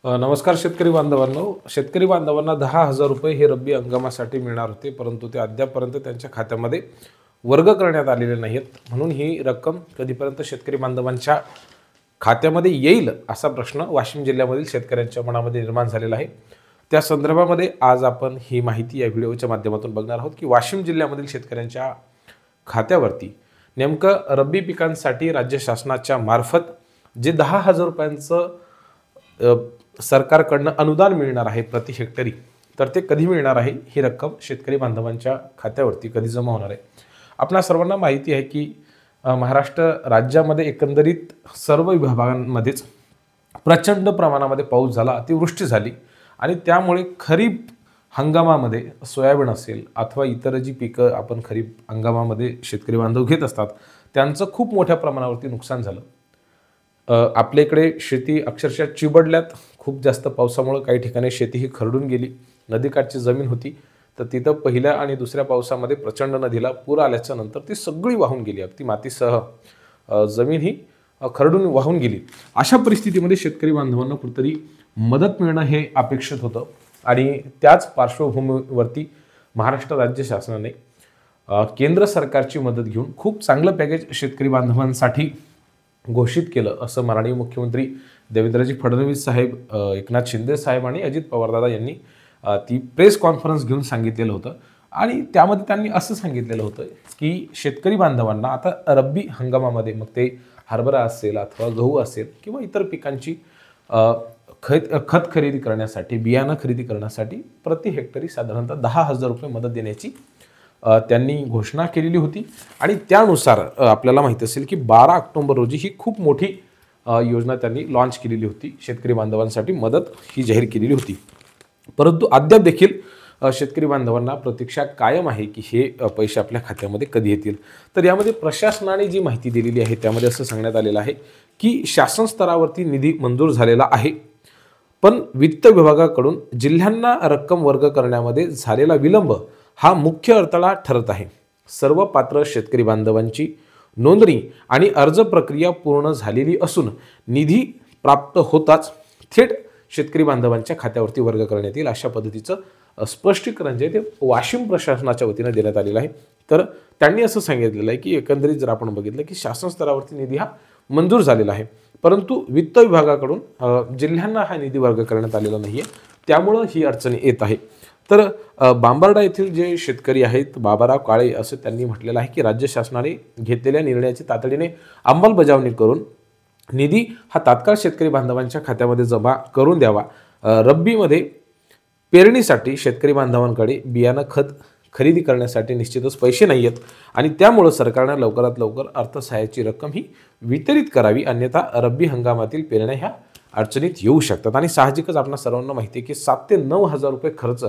नमस्कार शेतकरी बांधवांनो. शेतकरी बांधवांना 10,000 रुपये हे रब्बी हंगामासाठी मिळणार होते, परंतु ते अद्यापपर्यंत त्यांच्या खात्यामध्ये वर्ग करण्यात आलेले नाहीत. म्हणून ही रक्कम कधीपर्यंत शेतकरी बांधवांच्या खात्यामध्ये येईल असा प्रश्न वाशिम जिल्ह्यामधील शेतकऱ्यांच्या मनामध्ये निर्माण झालेला आहे. त्या संदर्भामध्ये आज आपण ही माहिती या व्हिडिओच्या माध्यमातून बघणार आहोत की वाशिम जिल्ह्यामधील शेतकऱ्यांच्या खात्यावरती नेमकं रब्बी पिकांसाठी राज्य शासनाच्या मार्फत जे 10,000 रुपयांचं सरकारकडनं अनुदान मिळणार आहे प्रति हेक्टरी, तर ते कधी मिळणार आहे, ही रक्कम शेतकरी बांधवांच्या खात्यावरती कधी जमा होणार आहे. आपल्या सर्वांना माहिती आहे की महाराष्ट्र राज्यामध्ये एकंदरीत सर्व विभागांमध्येच प्रचंड प्रमाणामध्ये पाऊस झाला, अतिवृष्टी झाली आणि त्यामुळे खरीप हंगामामध्ये सोयाबीन असेल अथवा इतर जी पिकं आपण खरीप हंगामामध्ये शेतकरी बांधव घेत असतात त्यांचं खूप मोठ्या प्रमाणावरती नुकसान झालं. आपल्या इकडे शेती अक्षरशः चिबडल्यात. खूप जास्त पावसामुळे काही ठिकाणी शेती ही खरडून गेली. नदीकाठची जमीन होती तर तिथं पहिल्या आणि दुसऱ्या पावसामध्ये प्रचंड नदीला पूर आल्याच्या नंतर ती सगळी वाहून गेली. अगदी मातीसह जमीन ही खरडून वाहून गेली. अशा परिस्थितीमध्ये शेतकरी बांधवांना कुठेतरी मदत मिळणं हे अपेक्षित होतं आणि त्याच पार्श्वभूमीवरती महाराष्ट्र राज्य शासनाने केंद्र सरकारची मदत घेऊन खूप चांगलं पॅकेज शेतकरी बांधवांसाठी घोषित केलं, असं माननीय मुख्यमंत्री देवेंद्रजी फडणवीस साहेब, एकनाथ शिंदे साहेब आणि अजित पवारदादा यांनी ती प्रेस कॉन्फरन्स घेऊन सांगितलेलं होतं. आणि त्यामध्ये त्यांनी असं सांगितलेलं होतं की शेतकरी बांधवांना आता रब्बी हंगामामध्ये मग ते हरभरा असेल अथवा गहू असेल किंवा इतर पिकांची खत खरेदी करण्यासाठी, बियाणं खरेदी करण्यासाठी प्रति हेक्टरी साधारणतः 10,000 रुपये मदत देण्याची त्यांनी घोषणा केलेली होती. आणि त्यानुसार आपल्याला माहिती असेल की 12 ऑक्टोबर रोजी ही खूप मोठी योजना त्यांनी लॉन्च केलेली होती. शेतकरी बांधवांसाठी मदत ही जाहीर केलेली होती. परंतु अद्याप देखील शेतकरी बांधवांना प्रतीक्षा कायम आहे की हे पैसे आपल्या खात्यामध्ये कधी येतील. तर यामध्ये प्रशासनाने जी माहिती दिलेली आहे त्यामध्ये असं सांगण्यात आलेलं आहे की शासन स्तरावरती निधी मंजूर झालेला आहे, पण वित्त विभागाकडून जिल्ह्यांना रक्कम वर्ग करण्यामध्ये झालेला विलंब हा मुख्य अडथळा ठरत आहे. सर्व पात्र शेतकरी बांधवांची नोंदणी आणि अर्ज प्रक्रिया पूर्ण झालेली असून निधी प्राप्त होताच थेट शेतकरी बांधवांच्या खात्यावरती वर्ग करण्यात येईल, अशा पद्धतीचं स्पष्टीकरण जे ते वाशिम प्रशासनाच्या वतीने देण्यात आलेलं आहे. तर त्यांनी असं सांगितलेलं आहे की एकंदरीत जर आपण बघितलं की शासन स्तरावरती निधी हा मंजूर झालेला आहे, परंतु वित्त विभागाकडून जिल्ह्यांना हा निधी वर्ग करण्यात आलेला नाही आहे, त्यामुळं ही अडचणी येत आहे. तर बांबर्डा येथील जे शेतकरी आहेत बाबाराव काळे असं त्यांनी म्हटलेलं आहे की राज्य शासनाने घेतलेल्या निर्णयाची तातडीने अंमलबजावणी करून निधी हा तात्काळ शेतकरी बांधवांच्या खात्यामध्ये जमा करून द्यावा. रब्बीमध्ये पेरणीसाठी शेतकरी बांधवांकडे बियाणं खत खरेदी करण्यासाठी निश्चितच पैसे नाही आहेत आणि त्यामुळं सरकारने लवकरात लवकर अर्थसहाय्याची रक्कम ही वितरित करावी, अन्यथा रब्बी हंगामातील पेरण्या ह्या अडचणीत येऊ शकतात. आणि साहजिकच आपल्या सर्वांना माहिती आहे की 7,000 ते 9,000 रुपये खर्च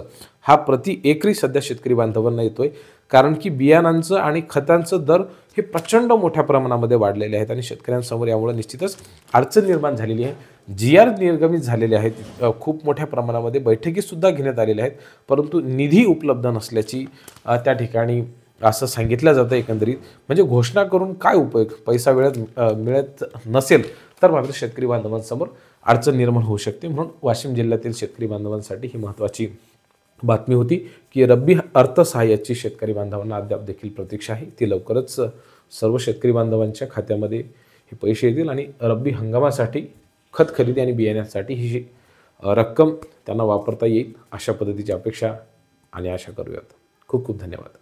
हा प्रति एकरी सध्या शेतकरी बांधवांना येतोय, कारण की बियाणांचं आणि खतांचं दर हे प्रचंड मोठ्या प्रमाणामध्ये वाढलेले आहेत आणि शेतकऱ्यांसमोर यामुळे निश्चितच अडचण निर्माण झालेली आहे. GR निर्गमित झालेले आहेत, खूप मोठ्या प्रमाणामध्ये बैठकीसुद्धा घेण्यात आलेल्या आहेत, परंतु निधी उपलब्ध नसल्याची त्या ठिकाणी असं सांगितलं जातं. एकंदरीत म्हणजे घोषणा करून काय उपयोग, पैसा वेळेत मिळत नसेल तर मात्र शेतकरी बांधवांसमोर अडचण निर्माण होऊ शकते. म्हणून वाशिम जिल्ह्यातील शेतकरी बांधवांसाठी ही महत्त्वाची बातमी होती की रब्बी अर्थसहाय्याची शेतकरी बांधवांना अद्याप देखील प्रतीक्षा आहे. ती लवकरच सर्व शेतकरी बांधवांच्या खात्यामध्ये हे पैसे येतील आणि रब्बी हंगामासाठी खत खरेदी आणि बियाण्यासाठी ही रक्कम त्यांना वापरता येईल, अशा पद्धतीची अपेक्षा आणि आशा करूयात. खूप खूप धन्यवाद.